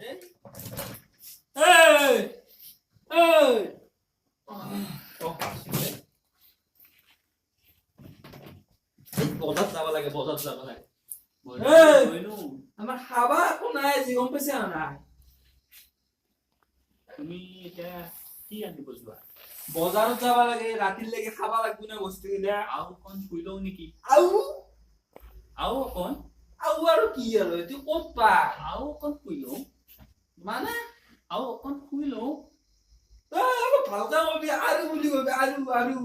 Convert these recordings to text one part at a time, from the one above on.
Hey! Hey! বজাত যাব লাগে আমাৰ খাবা একো নাই আজি গম পাইছা নাই তুমি এতিয়া কি আনিব যোৱা বজাৰত যাব লাগে ৰাতিলৈকে খাবা লাগিব না বস্তু কিনা আৰু অকণ শুই লওঁ নেকি আৰু অকণ আৰু কি আৰু এইটো ক'ত পা আৰু অকণ শুই লওঁ মানে আৰু অকণ শুই লওঁ অলপ ভালকে কবি আৰু বুলি কবি আৰু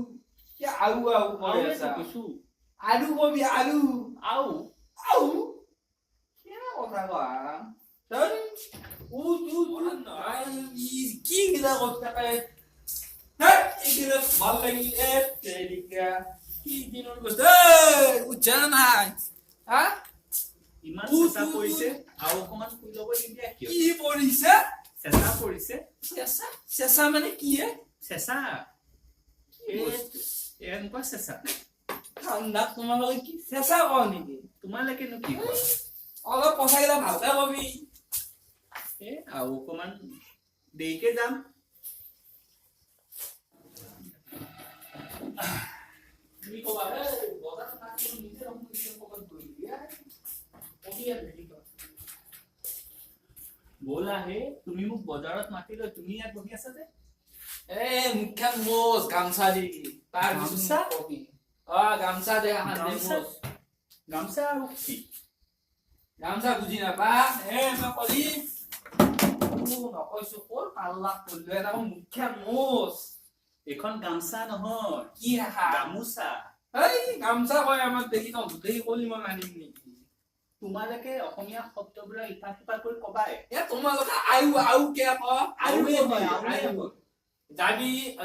কি আৰু কৈ আছা কৈছো আৰু কবি আৰু আৰু কেনে কথা কোৱা তই কি গিলা কথা কয় এইগিলা ভাল লাগিল কি দিনৰ বস্তু উঠা নাই হা ইমান চেঁচা পৰিছে আৰু অকণমান শুই ল'ব নিদিয়া কিয় কি পৰিছে চেঁচা পৰিছে চেঁচা মানে কি চেঁচা এনেকুৱা চেঁচা ঠাণ্ডা তোমালোকে কি চেঁচা কওঁ নেকি তোমালোকেনো কি কোৱা অলপ কথাগিলা ভালকে কবি আৰু অকণমান দেৰিকে যাম তুমি কবা বজাৰ নাকিলো নিজে ক'ৰবাত গৈ কবি ব'লা হে তুমি মোক বজাৰত মাতিলে তুমি ইয়াত বহি আছা যে মুখ্যান মোজ গামছা দি তাৰ গামছা? কবি গামছা দে গামছা আৰু কি গামছা বুজি নাপা মই কলি নকৈছো ক'ৰ পাল্লা কৰিলো এটা মুখ্যান মোজ এইখন গামছা নহয় কি ৰাখা গামোচা গামছা কয় আমাক দেখি তই দেখি কলি মই মানিম নেকি তোমালোকে অসমীয়া শব্দবিলাক ইফাল সিফাল কৰি কবাই তোমালোকে আৰু কে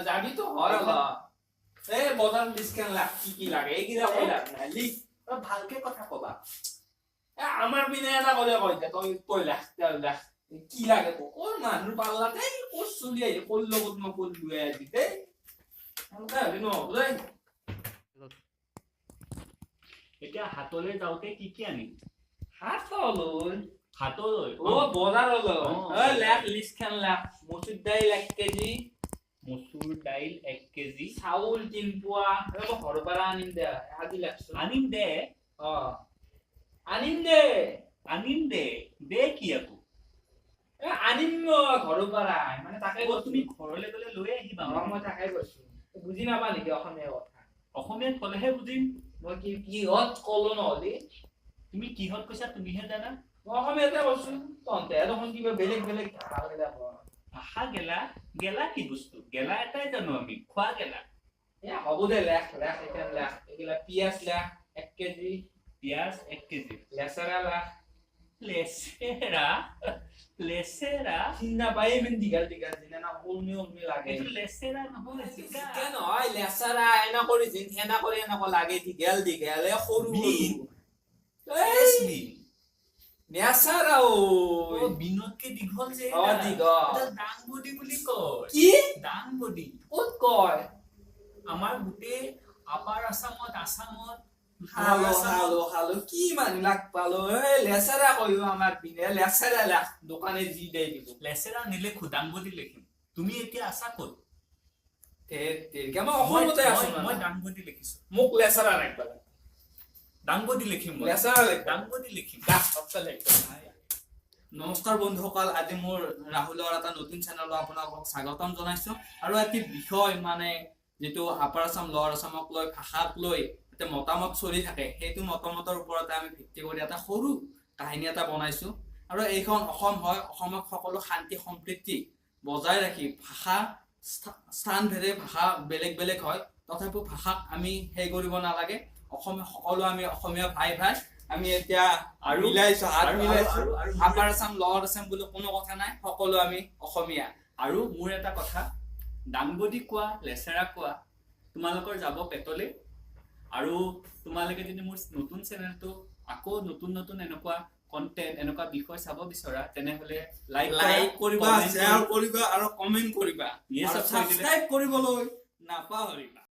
যাবিতো হয় বজাৰ লিষ্টখন লাগ কি লাগে এইকেইটা কৈ লাগ নাই লিখ ভালকে কথা কবা আমাৰ পিনে এটা কলে কৈ দে তই কৈ লাখ কি লাগে ক'ৰ মানুহ পাল্লা দেই ক'ত চলি আহি ক'ৰ লগত মই ক'ত লৈ আজি দেই এনেকুৱা হলে নহ'ব দেই এতিয়া হাতলৈ যাওঁতে কি কি আনিম হাতলৈ বজাৰলৈ লাখ লিষ্টখন লাখ মচুৰ দাইল 1 কেজি মচুৰ দাইল 1 কেজি চাউল 3 পোৱা ঘৰৰ পৰা আনিম দে আজি লাগছো আনিম দে আনিম দে দে কি আকৌ আনিম ঘৰৰ পৰা মানে তাকে তুমি ঘৰলৈ গ'লে লৈ আহিবা মই তাকে কৈছো বুজি নাপা নেকি অসমীয়া কথা অসমীয়াত ক'লেহে বুজিম মই কিহত কলো নহলি তুমি কিহত কৈছা তুমিহে জানা মই অসমীয়াতে কৈছো তহঁতে দেখোন কিবা বেলেগ ভাষা গেলা কি বস্তু গেলা এটাই জানো আমি খোৱা গেলা হ'ব দে লাখ এইগিলা পিয়াজ লাখ 1 কেজি পিয়াজ 1 কেজি লেচেৰা লাখ লেচেৰা চিন্তা পাই ইমান দীঘল যেনে না কলমি লাগে এইটো লেচেৰা নহয় জিকা নহয় লেচেৰা এনা কৰি এনেকুৱা লাগে দীঘল সৰু নেচাৰা বিনতকে দীঘল যে দীঘল দাংবডি বুলি কয় কি দাংবডি ক'ত কয় আমাৰ গোটেই আপাৰ আসামত হালো কি মানুহ লাগ পালো লেচেৰা কয় আমাৰ পিনে লেচেৰা লাখ দোকানে যি দে দিব লেচেৰা নিলেখো দাংবডি লিখিম তুমি এতিয়া আছা ক'ত মই অসমতে আছো মই দাংবডি লিখিছো মোক লেচেৰা লাগবা দাংবডি লিখিম দাংবডি লিখিম নমস্কাৰ বন্ধুসকল আজি মোৰ ৰাহুলৰ এটা নতুন চেনেলত আপোনালোকক স্বাগতম জনাইছো আৰু এটি বিষয় মানে যেটো আপাৰ আসাম লৱাৰ আসামক লৈ ভাষাক লৈ এটা মতামত চলি থাকে সেইটো মতামতৰ ওপৰত আমি ভিত্তি কৰি এটা সৰু কাহিনী এটা বনাইছো আৰু এইখন অসম হয় অসমক সকলো শান্তি সম্প্ৰীতি বজাই ৰাখি ভাষা স্থান ভেদে ভাষা বেলেগ হয় তথাপিও ভাষাক আমি হেই কৰিব নালাগে অসমীয়া সকলো আমি অসমীয়া ভাই আমি এতিয়া আৰু মিলাইছো আপাৰ আসাম লৱাৰ আসাম বুলি কোনো কথা নাই সকলো আমি অসমীয়া আৰু মোৰ এটা কথা দাংবডি কোৱা লেচেৰা কোৱা তোমালোকৰ যাব পেটলে আৰু তোমালোকে যদি মোৰ নতুন চেনেলটো আকৌ নতুন এনেকুৱা কন্টেন্ট এনেকুৱা বিষয় চাব বিচৰা তেনেহলে লাইক কৰিবা শ্বেয়াৰ কৰিবা আৰু কমেন্ট কৰিবা আৰু সাবস্ক্ৰাইব কৰিবলৈ নাপাহৰিবা